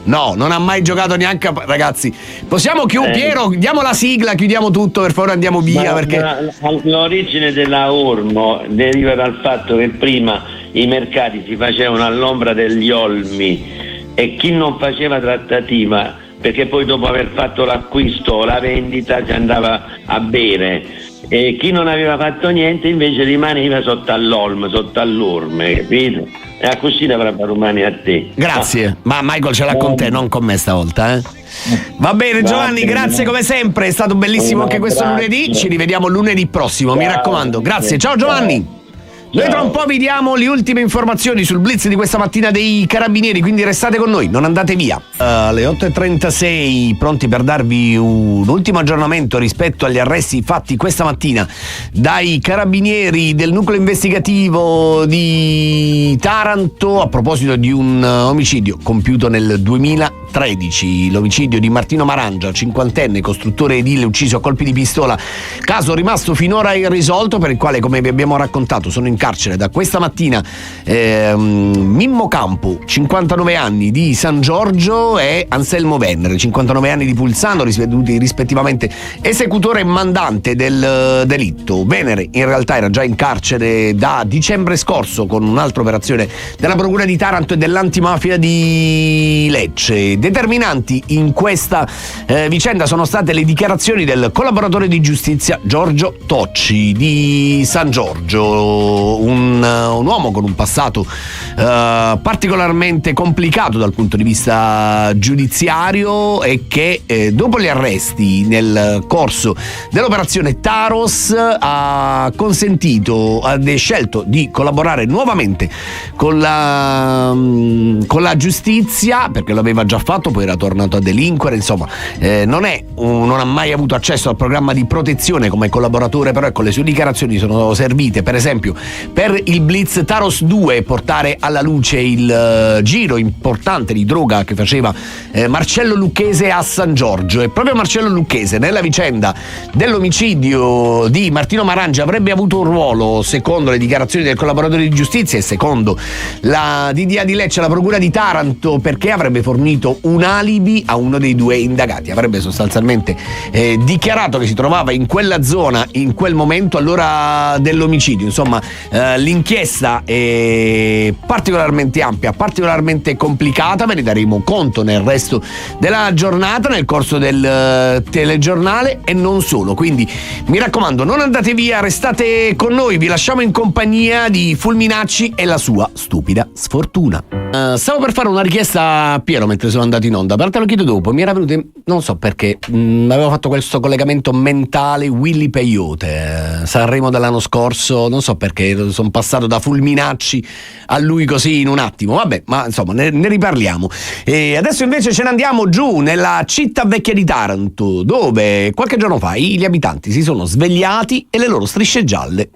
No, non ha mai giocato neanche ragazzi, possiamo Piero, diamo la sigla, chiudiamo tutto, per favore, andiamo via, perché l'origine della Urmo deriva dal fatto che prima i mercati si facevano all'ombra degli olmi e chi non faceva trattativa, perché poi dopo aver fatto l'acquisto o la vendita si andava a bere, e chi non aveva fatto niente invece rimaneva sotto all'orme, capito? E a così avrebbero umani a te. Grazie, ma Michael ce l'ha con te, non con me stavolta, Va bene Giovanni, grazie come sempre, è stato bellissimo anche questo lunedì, ci rivediamo lunedì prossimo, mi raccomando. Grazie, ciao Giovanni. Noi tra un po' vi diamo le ultime informazioni sul blitz di questa mattina dei Carabinieri, quindi restate con noi, non andate via. Alle 8.36, pronti per darvi un ultimo aggiornamento rispetto agli arresti fatti questa mattina dai Carabinieri del nucleo investigativo di Taranto a proposito di un omicidio compiuto nel 2013, l'omicidio di Martino Marangia, 50enne, costruttore edile ucciso a colpi di pistola, caso rimasto finora irrisolto, per il quale, come vi abbiamo raccontato, sono in in carcere da questa mattina Mimmo Campo, 59 anni, di San Giorgio, e Anselmo Venere, 59 anni, di Pulsano, rispettivamente esecutore e mandante del delitto. Venere in realtà era già in carcere da dicembre scorso con un'altra operazione della Procura di Taranto e dell'antimafia di Lecce. Determinanti in questa vicenda sono state le dichiarazioni del collaboratore di giustizia Giorgio Tocci di San Giorgio, un uomo con un passato particolarmente complicato dal punto di vista giudiziario e che dopo gli arresti nel corso dell'operazione Taros ha scelto di collaborare nuovamente con la giustizia, perché l'aveva già fatto, poi era tornato a delinquere, insomma non ha mai avuto accesso al programma di protezione come collaboratore, però ecco, le sue dichiarazioni sono servite per esempio per il Blitz Taros 2, portare alla luce il giro importante di droga che faceva Marcello Lucchese a San Giorgio. E proprio Marcello Lucchese nella vicenda dell'omicidio di Martino Marangi avrebbe avuto un ruolo, secondo le dichiarazioni del collaboratore di giustizia e secondo la DDA di Lecce, la procura di Taranto, perché avrebbe fornito un alibi a uno dei due indagati, avrebbe sostanzialmente dichiarato che si trovava in quella zona in quel momento all'ora dell'omicidio. Insomma, l'inchiesta è particolarmente ampia, particolarmente complicata, ve ne daremo conto nel resto della giornata nel corso del telegiornale e non solo, quindi mi raccomando, non andate via, restate con noi, vi lasciamo in compagnia di Fulminacci e la sua stupida sfortuna. Stavo per fare una richiesta a Piero mentre sono andato in onda, però te lo chiedo dopo, mi era venuto, non so perché, avevo fatto questo collegamento mentale Willy Peyote, Sanremo dell'anno scorso, non so perché sono passato da Fulminacci a lui così in un attimo, vabbè, ma insomma ne riparliamo. E adesso invece ce ne andiamo giù nella città vecchia di Taranto, dove qualche giorno fa gli abitanti si sono svegliati e le loro strisce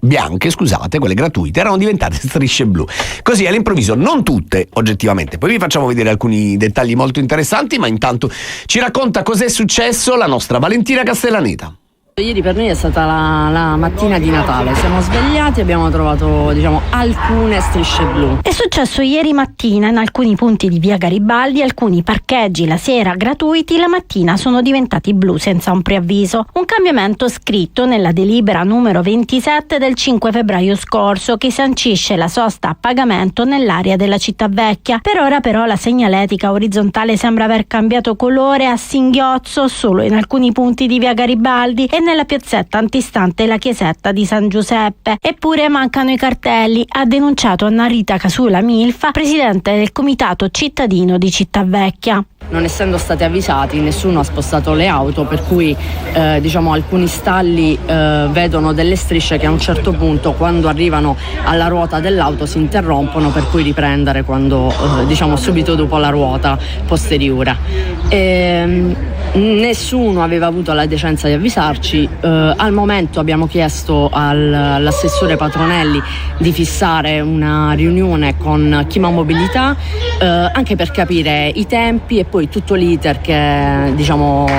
bianche, scusate, quelle gratuite, erano diventate strisce blu, così all'improvviso, non tutte oggettivamente. Poi vi facciamo vedere alcuni dettagli molto interessanti, ma intanto ci racconta cos'è successo la nostra Valentina Castellaneta. Ieri per noi è stata la mattina di Natale, siamo svegliati e abbiamo trovato alcune strisce blu. È successo ieri mattina in alcuni punti di via Garibaldi, alcuni parcheggi la sera gratuiti, la mattina sono diventati blu senza un preavviso. Un cambiamento scritto nella delibera numero 27 del 5 febbraio scorso che sancisce la sosta a pagamento nell'area della città vecchia. Per ora però la segnaletica orizzontale sembra aver cambiato colore a singhiozzo solo in alcuni punti di via Garibaldi e nella piazzetta antistante la chiesetta di San Giuseppe. Eppure mancano i cartelli, ha denunciato Anna Rita Casula Milfa, presidente del comitato cittadino di Città Vecchia. Non essendo stati avvisati, nessuno ha spostato le auto, per cui alcuni stalli vedono delle strisce che a un certo punto, quando arrivano alla ruota dell'auto, si interrompono, per poi riprendere quando subito dopo la ruota posteriore. Nessuno aveva avuto la decenza di avvisarci. Al momento abbiamo chiesto all'assessore Patronelli di fissare una riunione con Chima Mobilità, anche per capire i tempi e poi tutto l'iter che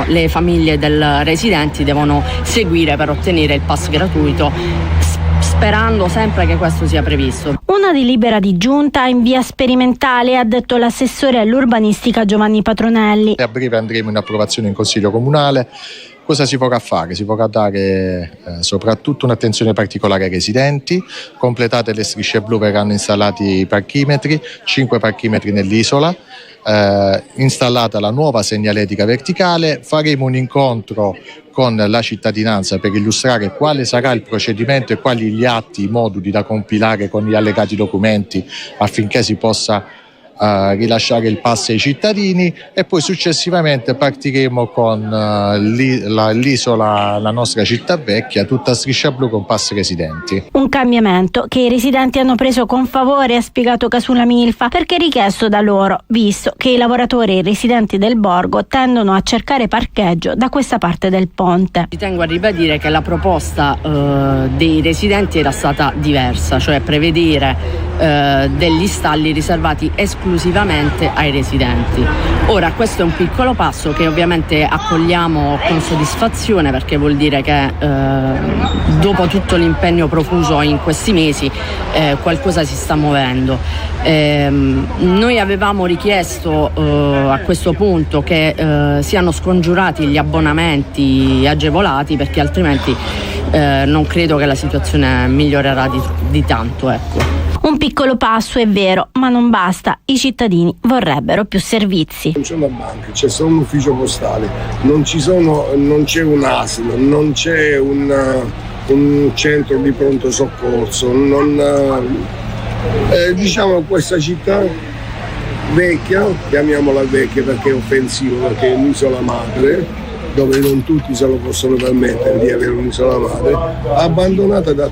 le famiglie del residenti devono seguire per ottenere il pass gratuito, sperando sempre che questo sia previsto. Una delibera di giunta in via sperimentale, ha detto l'assessore all'urbanistica Giovanni Patronelli. A breve andremo in approvazione in Consiglio Comunale. Cosa si vorrà fare? Si vorrà dare soprattutto un'attenzione particolare ai residenti. Completate le strisce blu, verranno installati i parchimetri, 5 parchimetri nell'isola. Installata la nuova segnaletica verticale, faremo un incontro con la cittadinanza per illustrare quale sarà il procedimento e quali gli atti, i moduli da compilare con gli allegati documenti affinché si possa rilasciare il pass ai cittadini, e poi successivamente partiremo con l'isola, la nostra città vecchia, tutta striscia blu con pass residenti. Un cambiamento che i residenti hanno preso con favore, ha spiegato Casula Milfa, perché richiesto da loro, visto che i lavoratori e i residenti del borgo tendono a cercare parcheggio da questa parte del ponte. Ci tengo a ribadire che la proposta dei residenti era stata diversa, cioè prevedere degli stalli riservati esclusivamente ai residenti. Ora, questo è un piccolo passo che ovviamente accogliamo con soddisfazione, perché vuol dire che dopo tutto l'impegno profuso in questi mesi qualcosa si sta muovendo. Noi avevamo richiesto a questo punto che siano scongiurati gli abbonamenti agevolati, perché altrimenti non credo che la situazione migliorerà di tanto, ecco. Un piccolo passo, è vero, ma non basta. I cittadini vorrebbero più servizi. Non c'è una banca, c'è solo un ufficio postale, non c'è un asilo, non c'è un centro di pronto soccorso. Diciamo questa città vecchia, chiamiamola vecchia perché è offensivo, perché è un'isola madre, dove non tutti se lo possono permettere di avere un'isola madre, abbandonata da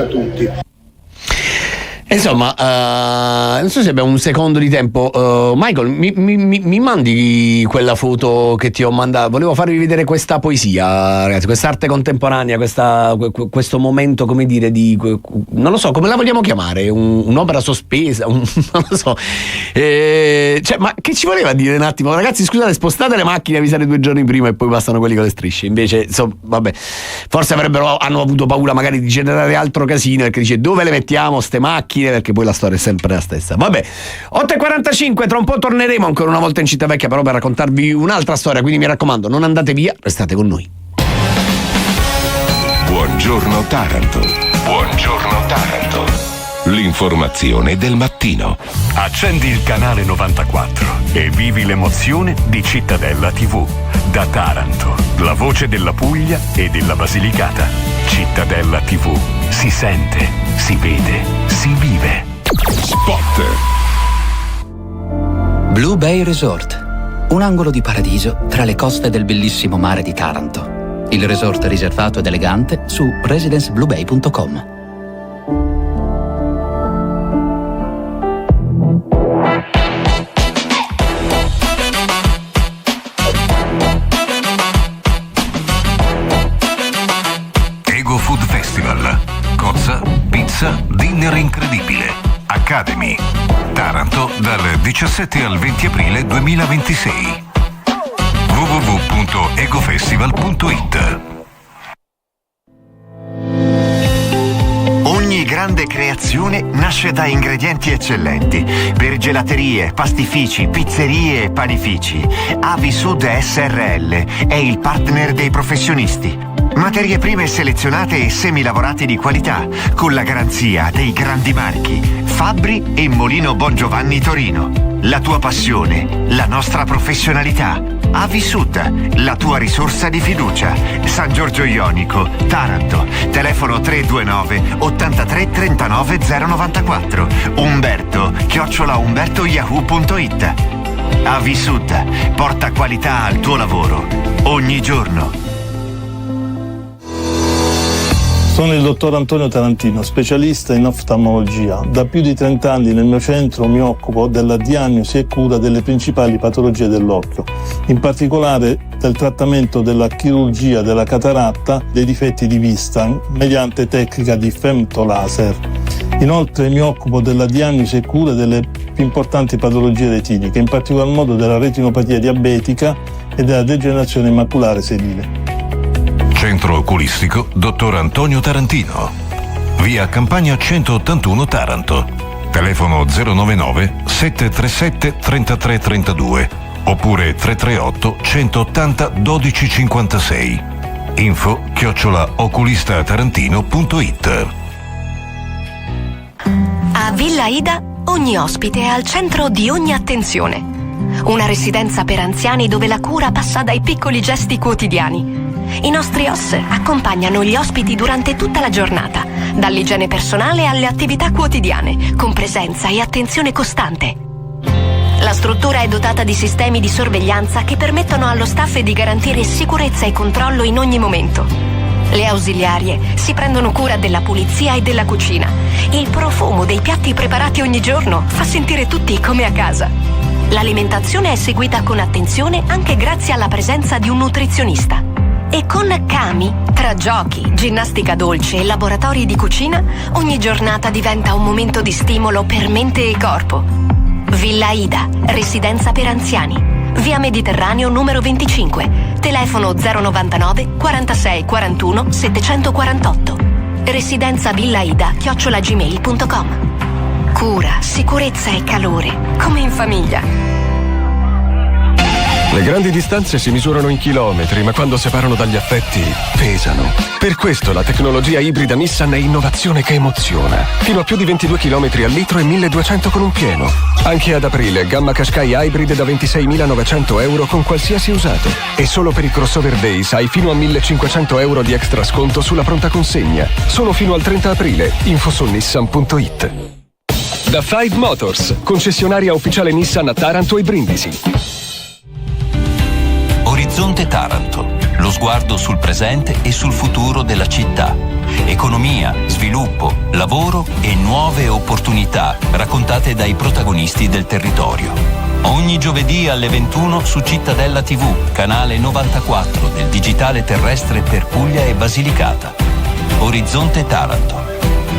tutti. Insomma, non so se abbiamo un secondo di tempo. Michael, mi mandi quella foto che ti ho mandato? Volevo farvi vedere questa poesia, ragazzi, quest'arte contemporanea, questo momento, come dire, non lo so, come la vogliamo chiamare? Un'opera sospesa? Non lo so. Ma che ci voleva dire un attimo? Ragazzi, scusate, spostate le macchine, avvisate 2 giorni prima e poi passano quelli con le strisce. Invece, insomma, vabbè, forse hanno avuto paura magari di generare altro casino, perché dice: dove le mettiamo ste macchine? Perché poi la storia è sempre la stessa. Vabbè, 8:45, tra un po' torneremo ancora una volta in Città Vecchia, però per raccontarvi un'altra storia, quindi mi raccomando, non andate via, restate con noi. Buongiorno Taranto. Buongiorno Taranto. L'informazione del mattino. Accendi il canale 94 e vivi l'emozione di Cittadella TV. Da Taranto, la voce della Puglia e della Basilicata. Cittadella TV. Si sente, si vede, si vive. Spot. Blue Bay Resort. Un angolo di paradiso tra le coste del bellissimo mare di Taranto. Il resort riservato ed elegante su residencebluebay.com. Ego Food Festival. Cozza, pizza, dinner incredibile. Academy. Taranto dal 17 al 20 aprile 2026. www.egofestival.it. Ogni grande creazione nasce da ingredienti eccellenti. Per gelaterie, pastifici, pizzerie e panifici, Avisud SRL è il partner dei professionisti. Materie prime selezionate e semilavorati di qualità, con la garanzia dei grandi marchi Fabbri e Molino Bongiovanni Torino. La tua passione, la nostra professionalità. Avisud, la tua risorsa di fiducia. San Giorgio Ionico, Taranto. Telefono 329 83 39 094. Umberto@umbertoyahoo.it. Avisud porta qualità al tuo lavoro ogni giorno. Sono il dottor Antonio Tarantino, specialista in oftalmologia. Da più di 30 anni nel mio centro mi occupo della diagnosi e cura delle principali patologie dell'occhio, in particolare del trattamento della chirurgia della cataratta, dei difetti di vista, mediante tecnica di femtolaser. Inoltre mi occupo della diagnosi e cura delle più importanti patologie retiniche, in particolar modo della retinopatia diabetica e della degenerazione maculare senile. Centro oculistico Dottor Antonio Tarantino. Via Campagna 181 Taranto. Telefono 099 737 3332 oppure 338 180 1256. info@oculistatarantino.it. A Villa Ida ogni ospite è al centro di ogni attenzione. Una residenza per anziani dove la cura passa dai piccoli gesti quotidiani. I nostri OSS accompagnano gli ospiti durante tutta la giornata, dall'igiene personale alle attività quotidiane, con presenza e attenzione costante. La struttura è dotata di sistemi di sorveglianza che permettono allo staff di garantire sicurezza e controllo in ogni momento. Le ausiliarie si prendono cura della pulizia e della cucina. Il profumo dei piatti preparati ogni giorno fa sentire tutti come a casa. L'alimentazione è seguita con attenzione anche grazie alla presenza di un nutrizionista. E con Cami, tra giochi, ginnastica dolce e laboratori di cucina, ogni giornata diventa un momento di stimolo per mente e corpo. Villa Ida, residenza per anziani. Via Mediterraneo numero 25. Telefono 099 46 41 748. residenzavillaida@gmail.com. Cura, sicurezza e calore, come in famiglia. Le grandi distanze si misurano in chilometri, ma quando separano dagli affetti, pesano. Per questo la tecnologia ibrida Nissan è innovazione che emoziona. Fino a più di 22 km al litro e 1200 con un pieno. Anche ad aprile, gamma Qashqai Hybrid da 26.900 euro con qualsiasi usato. E solo per i crossover days hai fino a 1.500 euro di extra sconto sulla pronta consegna. Solo fino al 30 aprile. Info su nissan.it. Da Five Motors, concessionaria ufficiale Nissan a Taranto e Brindisi. Orizzonte Taranto, lo sguardo sul presente e sul futuro della città. Economia, sviluppo, lavoro e nuove opportunità raccontate dai protagonisti del territorio. Ogni giovedì alle 21 su Cittadella TV, canale 94 del digitale terrestre per Puglia e Basilicata. Orizzonte Taranto.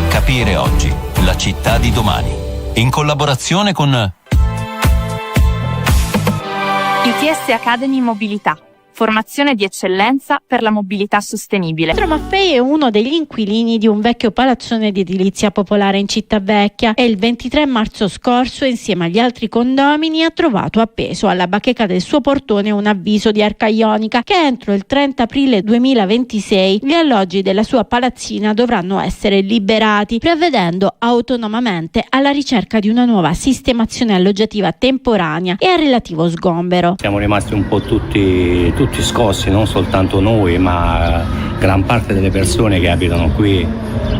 Capire oggi la città di domani. In collaborazione con ITS Academy Mobilità. Formazione di eccellenza per la mobilità sostenibile. Pietro Maffei è uno degli inquilini di un vecchio palazzone di edilizia popolare in Città Vecchia e il 23 marzo scorso, insieme agli altri condomini, ha trovato appeso alla bacheca del suo portone un avviso di Arca Ionica che entro il 30 aprile 2026 gli alloggi della sua palazzina dovranno essere liberati, provvedendo autonomamente alla ricerca di una nuova sistemazione alloggiativa temporanea e al relativo sgombero. Siamo rimasti un po' tutti scossi, non soltanto noi, ma gran parte delle persone che abitano qui.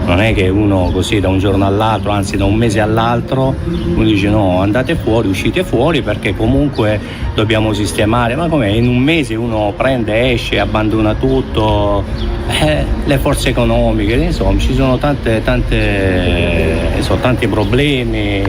Non è che uno così da un giorno all'altro, anzi da un mese all'altro, uno dice no, andate fuori, uscite fuori perché comunque dobbiamo sistemare. Ma com'è? In un mese uno prende, esce, abbandona tutto, le forze economiche, insomma ci sono tanti problemi.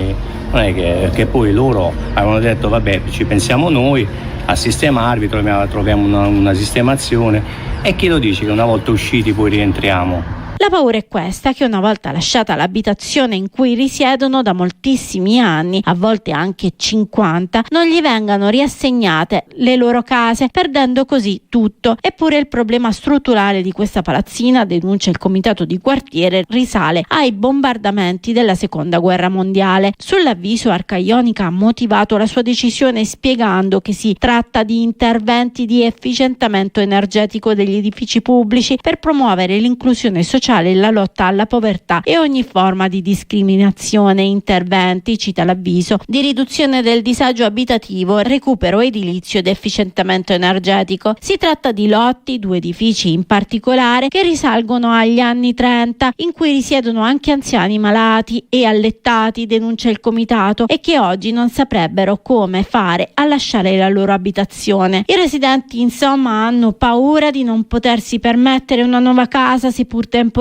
Non è che poi loro avevano detto vabbè, ci pensiamo noi a sistemarvi, troviamo una sistemazione, e chi lo dice che una volta usciti poi rientriamo? La paura è questa, che una volta lasciata l'abitazione in cui risiedono da moltissimi anni, a volte anche 50, non gli vengano riassegnate le loro case, perdendo così tutto. Eppure il problema strutturale di questa palazzina, denuncia il comitato di quartiere, risale ai bombardamenti della seconda guerra mondiale. Sull'avviso Arca Ionica ha motivato la sua decisione spiegando che si tratta di interventi di efficientamento energetico degli edifici pubblici per promuovere l'inclusione sociale, la lotta alla povertà e ogni forma di discriminazione. Interventi, cita l'avviso, di riduzione del disagio abitativo, recupero edilizio ed efficientamento energetico. Si tratta di lotti, 2 edifici in particolare, che risalgono agli anni 30, in cui risiedono anche anziani malati e allettati, denuncia il comitato, e che oggi non saprebbero come fare a lasciare la loro abitazione. I residenti, insomma, hanno paura di non potersi permettere una nuova casa, seppur temporanea,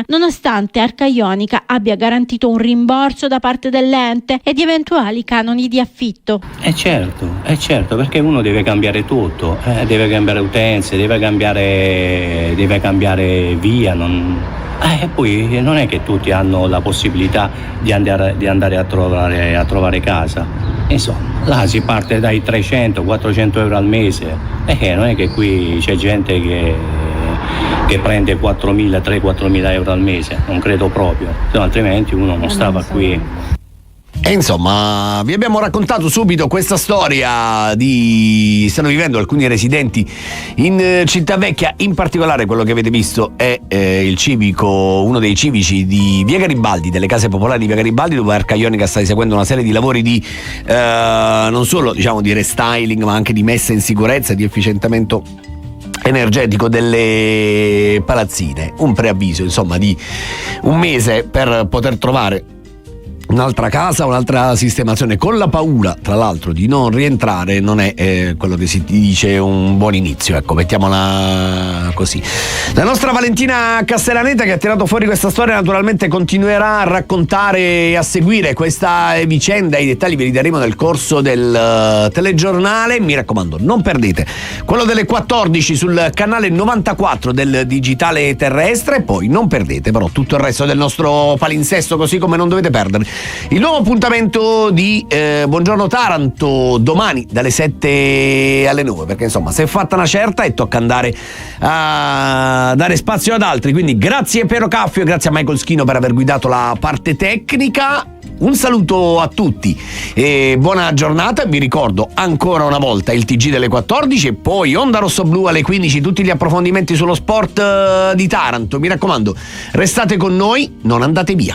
nonostante Arca Ionica abbia garantito un rimborso da parte dell'ente e di eventuali canoni di affitto. Certo, perché uno deve cambiare tutto, deve cambiare utenze, deve cambiare via, e poi non è che tutti hanno la possibilità di andare a trovare casa. Insomma, là si parte dai 300-400 euro al mese, e non è che qui c'è gente che prende 3-4.000 euro al mese, non credo proprio, altrimenti uno non stava qui. E insomma, vi abbiamo raccontato subito questa storia stanno vivendo alcuni residenti in Città Vecchia, in particolare quello che avete visto è il civico, uno dei civici di Via Garibaldi, delle case popolari di Via Garibaldi, dove Arca Ionica sta eseguendo una serie di lavori di non solo di restyling, ma anche di messa in sicurezza e di efficientamento energetico delle palazzine. Un preavviso insomma di un mese per poter trovare un'altra casa, un'altra sistemazione, con la paura tra l'altro di non rientrare, non è quello che si dice un buon inizio, ecco, mettiamola così. La nostra Valentina Castellaneta, che ha tirato fuori questa storia, naturalmente continuerà a raccontare e a seguire questa vicenda. I dettagli ve li daremo nel corso del telegiornale. Mi raccomando, non perdete quello delle 14 sul canale 94 del digitale terrestre, poi non perdete però tutto il resto del nostro palinsesto, così come non dovete perdere il nuovo appuntamento di Buongiorno Taranto domani dalle 7 alle 9, perché insomma si è fatta una certa e tocca andare a dare spazio ad altri. Quindi grazie Piero Caffio e grazie a Michael Schino per aver guidato la parte tecnica. Un saluto a tutti e buona giornata. Vi ricordo ancora una volta il TG delle 14 e poi Onda Rosso Blu alle 15, tutti gli approfondimenti sullo sport di Taranto. Mi raccomando, restate con noi, non andate via.